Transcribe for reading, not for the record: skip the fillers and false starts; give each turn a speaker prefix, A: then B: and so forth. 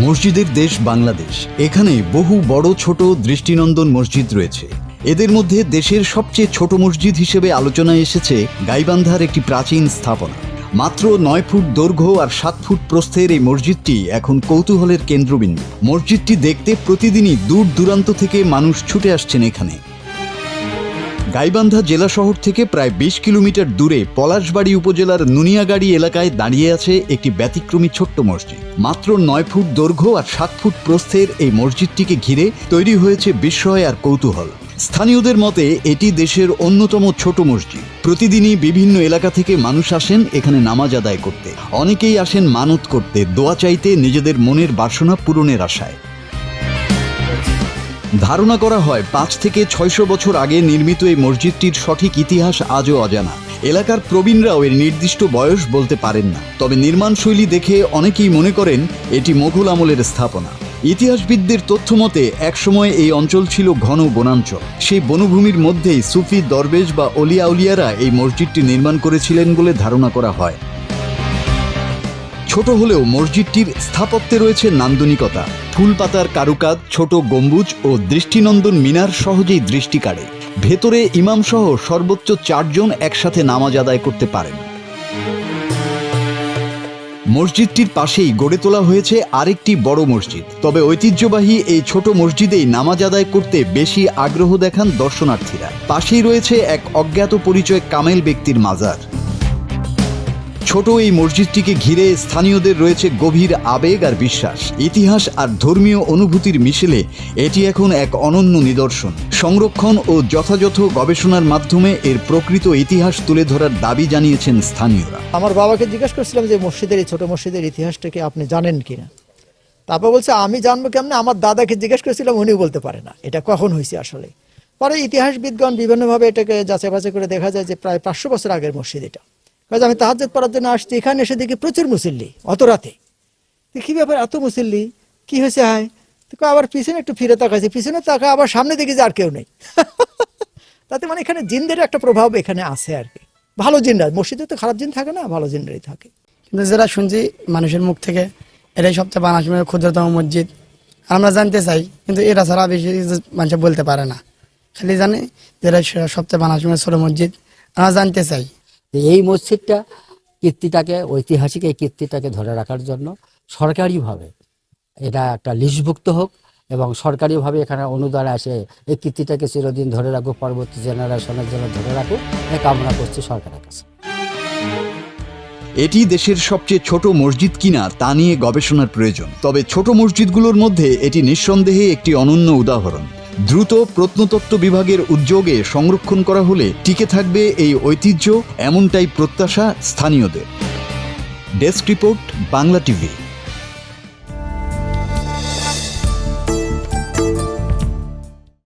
A: মসজিদের দেশ বাংলাদেশ। এখানে বহু বড় ছোট দৃষ্টিনন্দন মসজিদ রয়েছে। এদের মধ্যে দেশের সবচেয়ে ছোট মসজিদ হিসেবে আলোচনায় এসেছে গাইবান্ধার একটি প্রাচীন স্থাপনা। মাত্র 9 ফুট দৈর্ঘ্য আর 7 ফুট প্রস্থের এই মসজিদটি এখন কৌতূহলের কেন্দ্রবিন্দু। মসজিদটি দেখতে প্রতিদিনই দূর দূরান্ত থেকে মানুষ ছুটে আসছেন এখানে। গাইবান্ধা জেলা শহর থেকে প্রায় 20 কিলোমিটার দূরে পলাশবাড়ি উপজেলার নুনিয়াগাড়ি এলাকায় দাঁড়িয়ে আছে একটি ব্যতিক্রমী ছোট্ট মসজিদ। মাত্র 9 ফুট দৈর্ঘ্য আর 7 ফুট প্রস্থের এই মসজিদটিকে ঘিরে তৈরি হয়েছে বিস্ময় আর কৌতূহল। স্থানীয়দের মতে এটি দেশের অন্যতম ছোট মসজিদ। প্রতিদিনই বিভিন্ন এলাকা থেকে মানুষ আসেন এখানে নামাজ আদায় করতে। অনেকেই আসেন মানত করতে, দোয়া চাইতে, নিজেদের মনের বাসনা পূরণের আশায়। ধারণা করা হয় 5 থেকে 600 বছর আগে নির্মিত এই মসজিদটির সঠিক ইতিহাস আজও অজানা। এলাকার প্রবীণরাও এর নির্দিষ্ট বয়স বলতে পারেন না। তবে নির্মাণশৈলী দেখে অনেকেই মনে করেন এটি মোগল আমলের স্থাপনা। ইতিহাসবিদদের তথ্য মতে একসময় এই অঞ্চল ছিল ঘন বনাঞ্চল। সেই বনভূমির মধ্যেই সুফি, দরবেশ বা অলিয়া উলিয়ারা এই মসজিদটি নির্মাণ করেছিলেন বলে ধারণা করা হয়। ছোট হলেও মসজিদটির স্থাপত্যে রয়েছে নান্দনিকতা। ফুলপাতার কারুকাজ, ছোট গম্বুজ ও দৃষ্টিনন্দন মিনার সহজেই দৃষ্টি কাড়ে। ভেতরে ইমাম সহ সর্বোচ্চ 4 জন একসাথে নামাজ আদায় করতে পারেন। মসজিদটির পাশেই গড়ে তোলা হয়েছে আরেকটি বড় মসজিদ। তবে ঐতিহ্যবাহী এই ছোট মসজিদেই নামাজ আদায় করতে বেশি আগ্রহ দেখান দর্শনার্থীরা। পাশেই রয়েছে এক অজ্ঞাত পরিচয় কামেল ব্যক্তির মাজার। ছোট এই মসজিদটিকে ঘিরে স্থানীয়দের রয়েছে গভীর আবেগ আর বিশ্বাস। ইতিহাস আর ধর্মীয় অনুভূতির মিশেলে এটি এখন এক অনন্য নিদর্শন। সংরক্ষণ ও যথাযথ গবেষণার মাধ্যমে এর প্রকৃত ইতিহাস তুলে ধরার দাবি জানিয়েছেন স্থানীয়রা।
B: আমার বাবাকে জিজ্ঞেস করছিলাম যে মসজিদের এই ছোট মসজিদের ইতিহাসটাকে আপনি জানেন কিনা। তারপর বলছে আমি জানবো কেমনে। আমার দাদাকে জিজ্ঞেস করেছিলাম, উনিও বলতে পারে না এটা কখন হয়েছে আসলে। পরে ইতিহাসবিদগণ বিভিন্নভাবে এটাকে যাচাই বাছাই করে দেখা যায় যে প্রায় 500 বছর আগের মসজিদ এটা। আমি তাহাজ্জুদ পড়ার জন্য আসছি, এখানে এসে দেখি প্রচুর মুসল্লি অত রাতে। কি ব্যাপার, এত মুসল্লি কি হয়েছে? হয় আবার পিছনে একটু ফিরে তাকাইছে, পিছনে তাকা আবার সামনে দেখি যে আর কেউ নেই। তাতে মানে এখানে জিনদের একটা প্রভাব এখানে আছে আর কি। ভালো জিনরা, মসজিদে তো খারাপ জিন থাকে না, ভালো জিনরাই থাকে।
C: কিন্তু যেটা শুনছি মানুষের মুখ থেকে, এটাই সবচেয়ে বাংলাদেশের ক্ষুদ্রতম মসজিদ। আমরা জানতে চাই, কিন্তু এটা ছাড়া বেশি মানুষ বলতে পারে না। খালি জানে যেটা সবচেয়ে বাংলাদেশের ছোট মসজিদ। আমরা জানতে চাই
D: এই মসজিদটা কীর্তিটাকে, ঐতিহাসিক এই কীর্তিটাকে ধরে রাখার জন্য সরকারিভাবে এটা একটা লিস্টভুক্ত হোক এবং সরকারিভাবে এখানে অনুদান আসে এই কীর্তিটাকে চিরদিন ধরে রাখুক, পরবর্তী জেনারেশনের জন্য ধরে রাখুক, এ কামনা করছি সরকারের কাছে।
A: এটি দেশের সবচেয়ে ছোট মসজিদ কিনা তা নিয়ে গবেষণার প্রয়োজন। তবে ছোট মসজিদগুলোর মধ্যে এটি নিঃসন্দেহে একটি অনন্য উদাহরণ। দ্রুত প্রত্নতত্ত্ব বিভাগের উদ্যোগে সংরক্ষণ করা হলে টিকে থাকবে এই ঐতিহ্য, এমনটাই প্রত্যাশা স্থানীয়দের। Desk report, Bangla TV.